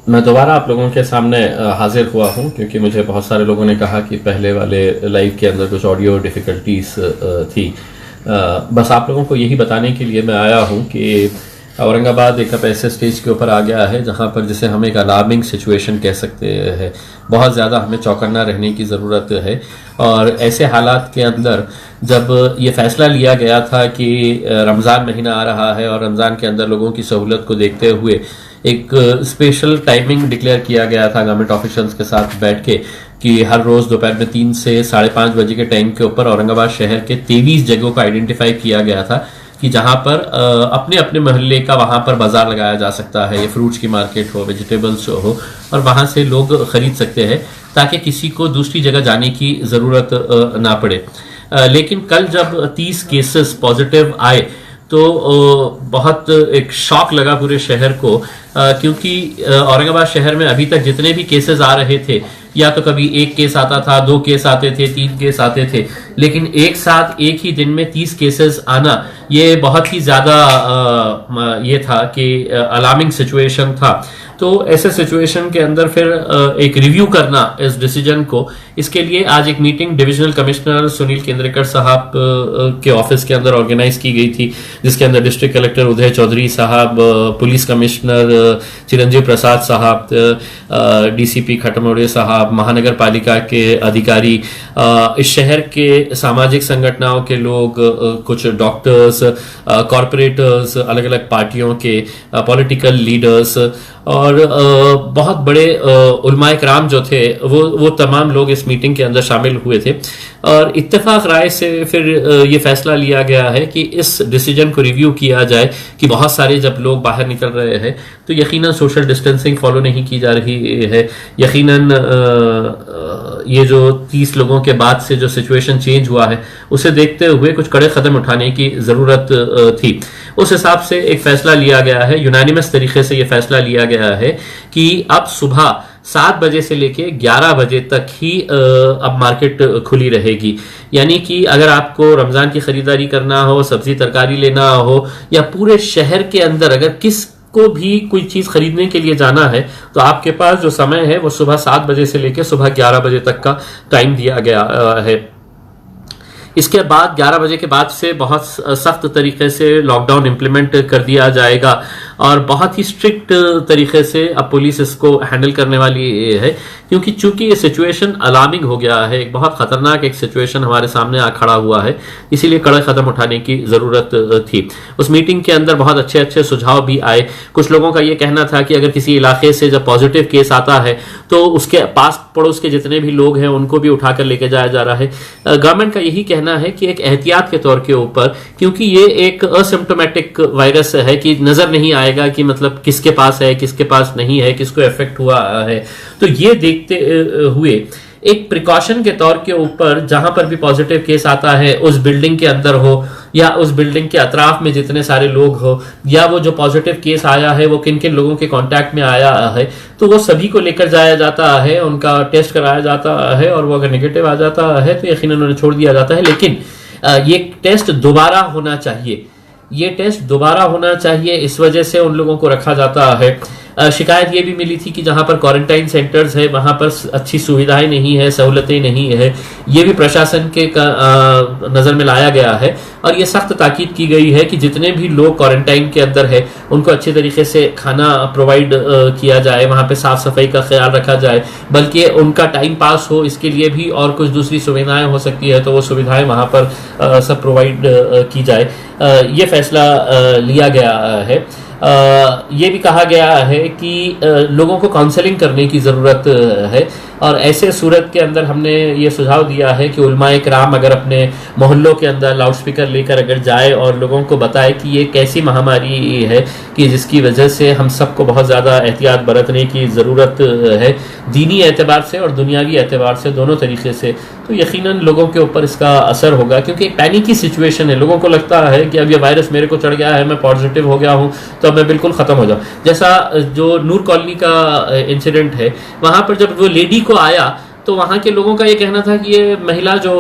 मैं दोबारा आप लोगों के सामने हाजिर हुआ हूं क्योंकि मुझे बहुत सारे लोगों ने कहा कि पहले वाले लाइव के अंदर कुछ ऑडियो डिफ़िकल्टीज थी। बस आप लोगों को यही बताने के लिए मैं आया हूं कि औरंगाबाद एक अब ऐसे स्टेज के ऊपर आ गया है जहां पर जिसे हम एक अलार्मिंग सिचुएशन कह सकते हैं। बहुत ज़्यादा हमें चौकन्ना रहने की ज़रूरत है। और ऐसे हालात के अंदर जब ये फैसला लिया गया था कि रमज़ान महीना आ रहा है और रमज़ान के अंदर लोगों की सहूलत को देखते हुए एक स्पेशल टाइमिंग डिक्लेयर किया गया था गवर्नमेंट ऑफिशियल्स के साथ बैठ के कि हर रोज़ दोपहर में 3 से 5:30 बजे के टाइम के ऊपर औरंगाबाद शहर के 23 जगहों को आइडेंटिफाई किया गया था कि जहां पर अपने अपने मोहल्ले का वहां पर बाजार लगाया जा सकता है। ये फ्रूट्स की मार्केट हो, वेजिटेबल्स हो, और वहां से लोग खरीद सकते हैं ताकि किसी को दूसरी जगह जाने की ज़रूरत ना पड़े। लेकिन कल जब 30 केसेस पॉजिटिव आए तो बहुत एक शॉक लगा पूरे शहर को, क्योंकि औरंगाबाद शहर में अभी तक जितने भी केसेस आ रहे थे या तो कभी 1 केस आता था, 2 केस आते थे, 3 केस आते थे, लेकिन एक साथ एक ही दिन में 30 केसेस आना ये बहुत ही ज़्यादा ये था कि अलार्मिंग सिचुएशन था। तो ऐसे सिचुएशन के अंदर फिर एक रिव्यू करना इस डिसीजन को, इसके लिए आज एक meeting divisional commissioner Sunil Kendrekar साहब के ऑफिस के अंदर ऑर्गेनाइज की गई थी, जिसके अंदर डिस्ट्रिक्ट कलेक्टर उदय चौधरी साहब, पुलिस कमिश्नर चिरंजीव प्रसाद साहब, डीसीपी खटमोड़े साहब, महानगर पालिका के अधिकारी, इस शहर के सामाजिक संगठनों के लोग, कुछ डॉक्टर्स, कॉरपोरेटर्स, अलग अलग पार्टियों के पॉलिटिकल लीडर्स और बहुत बड़े उलमाए कराम जो थे वो तमाम लोग इस मीटिंग के अंदर शामिल हुए थे। और इत्तेफाक राय से फिर ये फैसला लिया गया है कि इस डिसीजन को रिव्यू किया जाए कि बहुत सारे जब लोग बाहर निकल रहे हैं तो यकीनन सोशल डिस्टेंसिंग फॉलो नहीं की जा रही है। यकीनन ये जो 30 लोगों के बाद से जो सिचुएशन चेंज हुआ है उसे देखते हुए कुछ कड़े कदम उठाने की ज़रूरत थी। उस हिसाब से एक फैसला लिया गया है, यूनानिमस तरीके से ये फैसला लिया गया है कि अब सुबह 7 बजे से लेके 11 बजे तक ही अब मार्केट खुली रहेगी। यानी कि अगर आपको रमज़ान की ख़रीदारी करना हो, सब्जी तरकारी लेना हो, या पूरे शहर के अंदर अगर किस को भी कोई चीज़ खरीदने के लिए जाना है तो आपके पास जो समय है वो सुबह 7 बजे से लेकर सुबह 11 बजे तक का टाइम दिया गया है। इसके बाद 11 बजे के बाद से बहुत सख्त तरीके से लॉकडाउन इम्प्लीमेंट कर दिया जाएगा और बहुत ही स्ट्रिक्ट तरीके से अब पुलिस इसको हैंडल करने वाली है, क्योंकि चूंकि ये सिचुएशन अलार्मिंग हो गया है, एक बहुत खतरनाक एक सिचुएशन हमारे सामने आ खड़ा हुआ है, इसीलिए कड़े कदम उठाने की ज़रूरत थी। उस मीटिंग के अंदर बहुत अच्छे अच्छे सुझाव भी आए। कुछ लोगों का ये कहना था कि अगर किसी इलाके से जब पॉजिटिव केस आता है तो उसके पास पड़ोस के जितने भी लोग हैं उनको भी उठाकर लेके जाया जा रहा है। गवर्नमेंट का यही कहना है कि एक एहतियात के तौर के ऊपर, क्योंकि ये एक असिम्प्टोमेटिक वायरस है कि नजर नहीं आएगा कि मतलब किसके पास है, किसके पास नहीं है, किसको इफेक्ट हुआ है, तो ये देखते हुए एक प्रिकॉशन के तौर के ऊपर जहां पर भी पॉजिटिव केस आता है उस बिल्डिंग के अंदर हो या उस बिल्डिंग के अतराफ में जितने सारे लोग हो, या वो जो पॉजिटिव केस आया है वो किन किन लोगों के कांटेक्ट में आया है, तो वो सभी को लेकर जाया जाता है, उनका टेस्ट कराया जाता है और वो अगर नेगेटिव आ जाता है तो यकीनन उन्हें छोड़ दिया जाता है। लेकिन ये टेस्ट दोबारा होना चाहिए, ये टेस्ट दोबारा होना चाहिए, इस वजह से उन लोगों को रखा जाता है। शिकायत ये भी मिली थी कि जहां पर क्वारंटाइन सेंटर्स है वहां पर अच्छी सुविधाएं नहीं है, सहूलतें नहीं है, ये भी प्रशासन के नज़र में लाया गया है और ये सख्त ताकीद की गई है कि जितने भी लोग क्वारंटाइन के अंदर है उनको अच्छे तरीके से खाना प्रोवाइड किया जाए, वहां पे साफ सफाई का ख्याल रखा जाए, बल्कि उनका टाइम पास हो इसके लिए भी और कुछ दूसरी सुविधाएं हो सकती है तो वो सुविधाएं वहां पर सब प्रोवाइड की जाए। ये फैसला लिया गया है। ये भी कहा गया है कि लोगों को काउंसलिंग करने की ज़रूरत है और ऐसे सूरत के अंदर हमने ये सुझाव दिया है कि उलमाए कराम अगर अपने मोहल्लों के अंदर लाउड स्पीकर लेकर अगर जाए और लोगों को बताए कि ये कैसी महामारी है कि जिसकी वजह से हम सबको बहुत ज़्यादा एहतियात बरतने की ज़रूरत है, दीनी एतबार से और दुनियावी एतबार से, दोनों तरीके से, तो यकीनन लोगों के ऊपर इसका असर होगा। क्योंकि एक पैनिक की सिचुएशन है, लोगों को लगता है कि अब ये वायरस मेरे को चढ़ गया है, मैं पॉजिटिव हो गया हूँ तो अब मैं बिल्कुल ख़त्म हो जाऊँ। जैसा जो नूर कॉलोनी का इंसिडेंट है, वहाँ पर जब वो लेडी को आया तो वहाँ के लोगों का ये कहना था कि ये महिला जो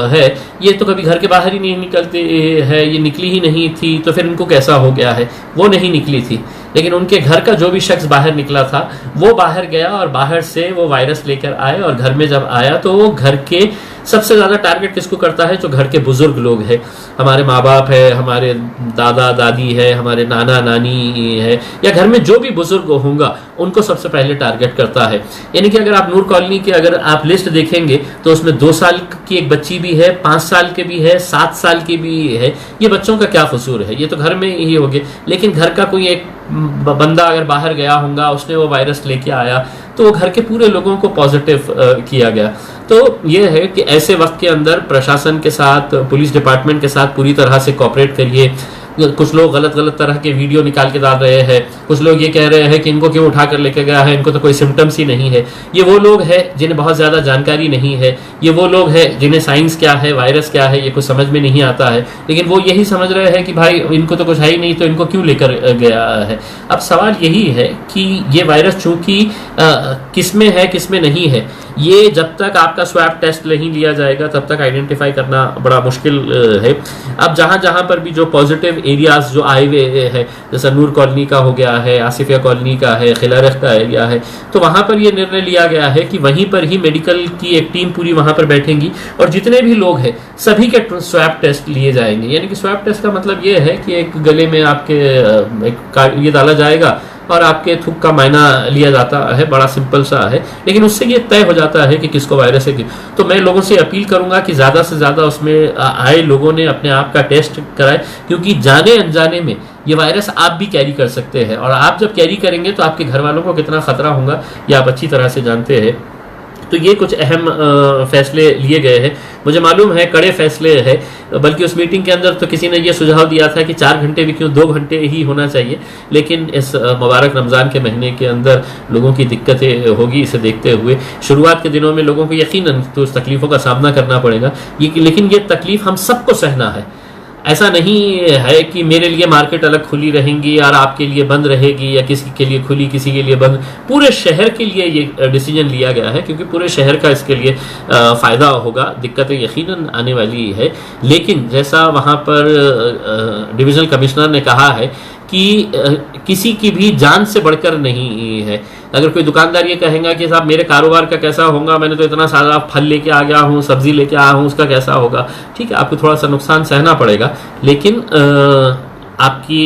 है ये तो कभी घर के बाहर ही नहीं निकलती है, ये निकली ही नहीं थी, तो फिर इनको कैसा हो गया है। वो नहीं निकली थी, लेकिन उनके घर का जो भी शख्स बाहर निकला था वो बाहर गया और बाहर से वो वायरस लेकर आए, और घर में जब आया तो वो घर के सबसे ज़्यादा टारगेट किसको करता है, जो घर के बुजुर्ग लोग हैं, हमारे माँ बाप है, हमारे दादा दादी है, हमारे नाना नानी है, या घर में जो भी बुजुर्ग होगा उनको सबसे पहले टारगेट करता है। यानी कि अगर आप नूर कॉलोनी की अगर आप लिस्ट देखेंगे तो उसमें 2 साल की एक बच्ची भी है, 5 साल के भी है, 7 साल की भी है। ये बच्चों का क्या कसूर है, ये तो घर में ही हो गए। लेकिन घर का कोई एक बंदा अगर बाहर गया होगा, उसने वो वायरस लेके आया, तो वो घर के पूरे लोगों को पॉजिटिव किया गया। तो ये है कि ऐसे वक्त के अंदर प्रशासन के साथ, पुलिस डिपार्टमेंट के साथ पूरी तरह से कोऑपरेट करिए। कुछ लोग गलत गलत तरह के वीडियो निकाल के डाल रहे हैं, कुछ लोग ये कह रहे हैं कि इनको क्यों उठा कर लेके गया है, इनको तो कोई सिम्टम्स ही नहीं है। ये वो लोग हैं जिन्हें बहुत ज़्यादा जानकारी नहीं है, ये वो लोग हैं जिन्हें साइंस क्या है, वायरस क्या है, ये कुछ समझ में नहीं आता है, लेकिन वो यही समझ रहे हैं कि भाई इनको तो कुछ है ही नहीं, तो इनको क्यों लेकर गया है। अब सवाल यही है कि ये वायरस चूंकि किस में है किस में नहीं है, ये जब तक आपका स्वैब टेस्ट नहीं लिया जाएगा तब तक आइडेंटिफाई करना बड़ा मुश्किल है। अब जहाँ जहाँ पर भी जो पॉजिटिव एरियाज जो आए हुए हैं, जैसा नूर कॉलोनी का हो गया है, आसिफिया कॉलोनी का है, खिलारख का एरिया है, तो वहाँ पर ये निर्णय लिया गया है कि वहीं पर ही मेडिकल की एक टीम पूरी वहाँ पर बैठेंगी और जितने भी लोग हैं सभी के स्वैब टेस्ट लिए जाएंगे। यानी कि स्वैब टेस्ट का मतलब ये है कि एक गले में आपके ये डाला जाएगा और आपके थूक का मायना लिया जाता है, बड़ा सिंपल सा है, लेकिन उससे ये तय हो जाता है कि किसको वायरस है। तो मैं लोगों से अपील करूंगा कि ज़्यादा से ज़्यादा उसमें आए लोगों ने अपने आप का टेस्ट कराए, क्योंकि जाने अनजाने में ये वायरस आप भी कैरी कर सकते हैं, और आप जब कैरी करेंगे तो आपके घर वालों को कितना खतरा होगा ये आप अच्छी तरह से जानते हैं। तो ये कुछ अहम फैसले लिए गए हैं, मुझे मालूम है कड़े फैसले हैं, बल्कि उस मीटिंग के अंदर तो किसी ने ये सुझाव दिया था कि 4 घंटे भी क्यों 2 घंटे ही होना चाहिए, लेकिन इस मुबारक रमज़ान के महीने के अंदर लोगों की दिक्कतें होगी, इसे देखते हुए शुरुआत के दिनों में लोगों को यकीनन तो उस तकलीफ़ों का सामना करना पड़ेगा, लेकिन ये तकलीफ़ हम सबको सहना है। ऐसा नहीं है कि मेरे लिए मार्केट अलग खुली रहेंगी और आपके लिए बंद रहेगी, या किसी के लिए खुली किसी के लिए बंद। पूरे शहर के लिए ये डिसीजन लिया गया है, क्योंकि पूरे शहर का इसके लिए फ़ायदा होगा। दिक्कतें यकीनन आने वाली है, लेकिन जैसा वहाँ पर डिविजनल कमिश्नर ने कहा है कि किसी की भी जान से बढ़कर नहीं है। अगर कोई दुकानदार ये कहेगा कि साहब मेरे कारोबार का कैसा होगा, मैंने तो इतना सारा फल लेके आ गया हूँ, सब्जी लेके आया हूँ, उसका कैसा होगा, ठीक है आपको थोड़ा सा नुकसान सहना पड़ेगा, लेकिन आपकी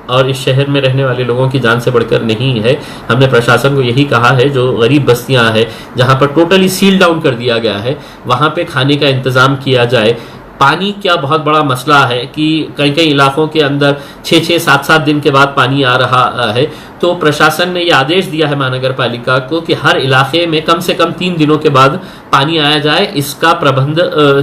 और इस शहर में रहने वाले लोगों की जान से बढ़कर नहीं है। हमने प्रशासन को यही कहा है, जो गरीब बस्तियां हैं जहां पर टोटली सील डाउन कर दिया गया है, वहां पे खाने का इंतज़ाम किया जाए। पानी क्या बहुत बड़ा मसला है कि कई कई इलाकों के अंदर 6-6, 7-7 दिन के बाद पानी आ रहा है, तो प्रशासन ने ये आदेश दिया है महानगर पालिका को कि हर इलाके में कम से कम 3 दिनों के बाद पानी आया जाए, इसका प्रबंध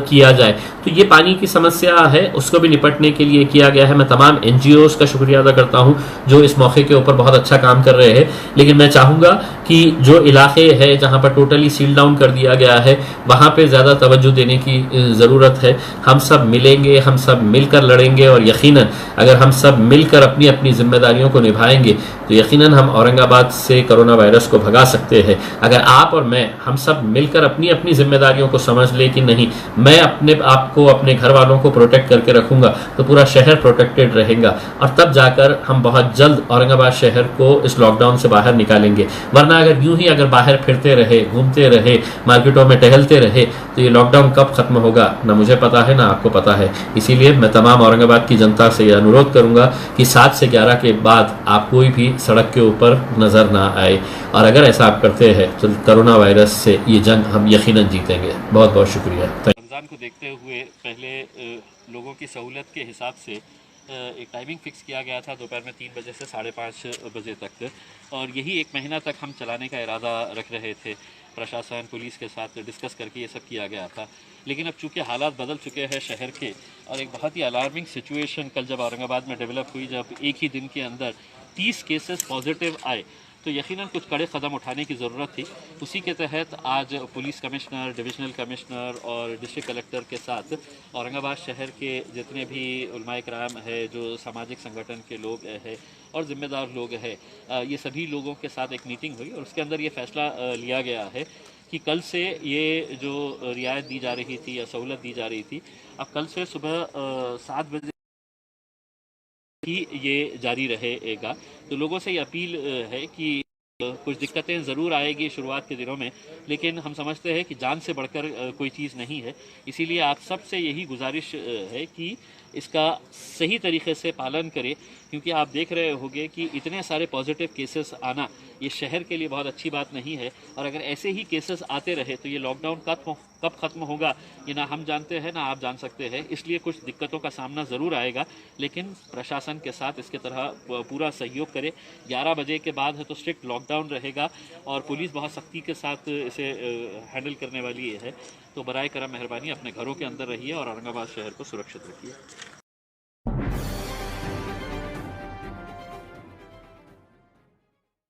किया जाए। तो ये पानी की समस्या है, उसको भी निपटने के लिए किया गया है। मैं तमाम NGOs का शुक्रिया अदा करता हूँ जो इस मौके के ऊपर बहुत अच्छा काम कर रहे हैं, लेकिन मैं चाहूँगा कि जो इलाके हैं जहाँ पर टोटली सील डाउन कर दिया गया है वहाँ पर ज़्यादा तवज्जो देने की ज़रूरत है। हम सब मिलेंगे, हम सब मिलकर लड़ेंगे, और यकीनन अगर हम सब मिलकर अपनी अपनी जिम्मेदारियों को निभाएंगे तो यकीनन हम औरंगाबाद से कोरोना वायरस को भगा सकते हैं। अगर आप और मैं हम सब मिलकर अपनी अपनी जिम्मेदारियों को समझ ले कि नहीं, मैं अपने आप को, अपने घर वालों को प्रोटेक्ट करके रखूंगा, तो पूरा शहर प्रोटेक्टेड रहेगा, और तब जाकर हम बहुत जल्द औरंगाबाद शहर को इस लॉकडाउन से बाहर निकालेंगे। वरना अगर यूं ही अगर बाहर फिरते रहे, घूमते रहे, मार्केटों में टहलते रहे, तो ये लॉकडाउन कब खत्म होगा ना मुझे पता है ना आपको पता है। इसीलिए मैं तमाम औरंगाबाद की जनता से यह अनुरोध करूंगा कि 7 से 11 के बाद आप कोई भी सड़क के ऊपर नज़र ना आए, और अगर ऐसा आप करते हैं तो कोरोना वायरस से ये जंग हम यकीनन जीतेंगे। बहुत बहुत शुक्रिया। रमज़ान को देखते हुए पहले लोगों की सहूलत के हिसाब से एक टाइमिंग फ़िक्स किया गया था दोपहर में 3 बजे से 5:30 बजे तक, और यही 1 महीना तक हम चलाने का इरादा रख रहे थे। प्रशासन पुलिस के साथ डिस्कस करके ये सब किया गया था, लेकिन अब चूँकि हालात बदल चुके हैं शहर के, और एक बहुत ही अलार्मिंग सिचुएशन कल जब औरंगाबाद में डेवलप हुई, जब एक ही दिन के अंदर 30 केसेस पॉजिटिव आए, तो यकीनन कुछ कड़े कदम उठाने की ज़रूरत थी। उसी के तहत आज पुलिस कमिश्नर, डिविजनल कमिश्नर और डिस्ट्रिक्ट कलेक्टर के साथ औरंगाबाद शहर के जितने भी उलमाए कराम है, जो सामाजिक संगठन के लोग हैं और ज़िम्मेदार लोग हैं, ये सभी लोगों के साथ एक मीटिंग हुई, और उसके अंदर ये फ़ैसला लिया गया है कि कल से ये जो रियायत दी जा रही थी या सहूलत दी जा रही थी, अब कल से सुबह 7 बजे ही ये जारी रहेगा। तो लोगों से ये अपील है कि कुछ दिक्कतें ज़रूर आएगी शुरुआत के दिनों में, लेकिन हम समझते हैं कि जान से बढ़कर कोई चीज़ नहीं है। इसीलिए आप सबसे यही गुजारिश है कि इसका सही तरीके से पालन करें, क्योंकि आप देख रहे होंगे कि इतने सारे पॉजिटिव केसेस आना ये शहर के लिए बहुत अच्छी बात नहीं है। और अगर ऐसे ही केसेस आते रहे तो ये लॉकडाउन कब ख़त्म होगा ये ना हम जानते हैं ना आप जान सकते हैं। इसलिए कुछ दिक्कतों का सामना ज़रूर आएगा, लेकिन प्रशासन के साथ इसके तरह पूरा सहयोग करें। 11 बजे के बाद है तो स्ट्रिक्ट लॉकडाउन रहेगा और पुलिस बहुत सख्ती के साथ इसे हैंडल करने वाली है। तो बराए करम मेहरबानी अपने घरों के अंदर रहिए और औरंगाबाद शहर को सुरक्षित रखिए।